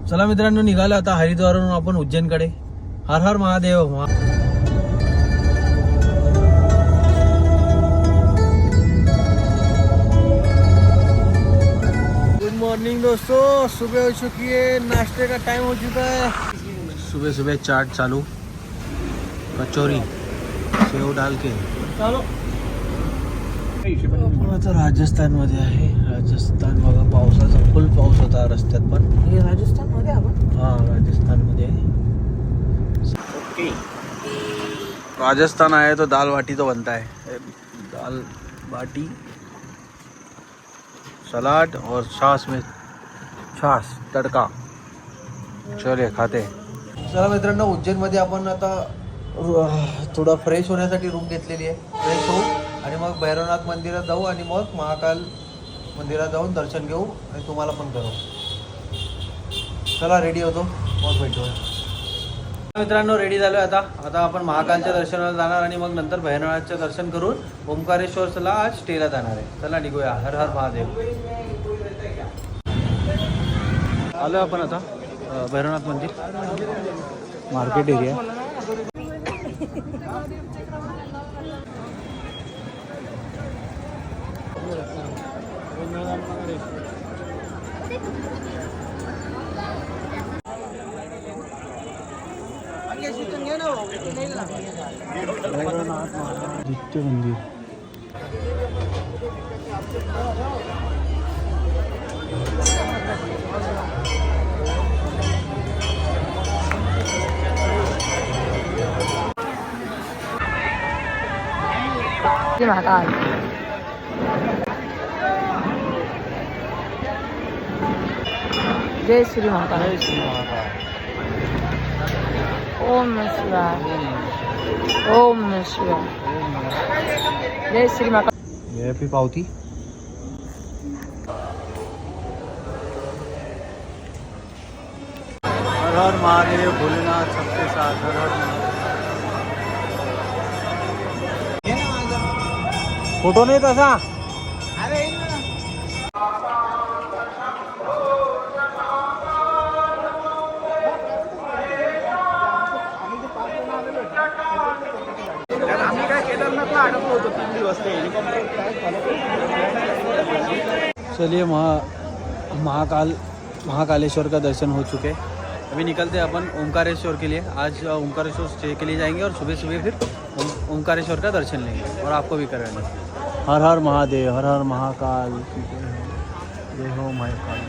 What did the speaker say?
चला मित्रांनो, निघालो आता हरिद्वारवरून आपण उज्जैनकडे. हर हर महादेव. गुड मॉर्निंग दोस्तों, सुबह हो चुकी है, नाश्ते का टाइम हो चुका है. सुबह सुबह चाट चालू, कचौरी सेव डाल के चालो. आता राजस्थान मध्ये आहे. राजस्थान बघा, पावसाचा फुल पाऊस होता रस्त्यात. पण हे राजस्थान मध्ये आपण हा राजस्थान मध्ये आहे. ओके, राजस्थान आए तो दाल बाटी तो बनता है. दाल बाटी, सलाद और छाछ में तड़का. चले खाते. चला मित्रांनो, उज्जैनमध्ये आपण आता थोडा फ्रेश होण्यासाठी रूम घेतलेली आहे. फ्रेश होऊ आणि मग भैरवनाथ मंदिरात जाऊ आणि मग महाकाल मंदिरात जाऊन दर्शन घेऊ आणि तुम्हाला पण करू. चला रेडी होतो, मग भेटू. मित्रांनो रेडी झालो आता. आता आपण महाकालच्या दर्शनाला जाणार आणि मग नंतर भैरवनाथचं दर्शन करून ओंकारेश्वरला आज स्टेला जाणार आहे. चला निघूया. हर हर महादेव. आलो आपण आता भैरवनाथ मंदिर, मार्केट एरिया. आदित्य मंदिर. महाकाल. जय श्री महाकाल. जय श्री महाकाल. ओम नमः शिवाय. ओम नमः शिवाय. जय श्री महाकाल. ये भी पावती. हर हर महादेव, भोलेनाथ सबके साथ. हर हर महादेव. फोटो नाही तसा. चलिए महाकालेश्वर का दर्शन हो चुके. अभी निकलते हैं अपन ओंकारेश्वर के लिए. आज ओंकारेश्वर स्टे के लिए जाएंगे और सुबह सुबह फिर ओंकारेश्वर का दर्शन लेंगे और आपको भी कराएंगे. हर हर महादेव, हर हर महाकाल. जय हो महाकाल.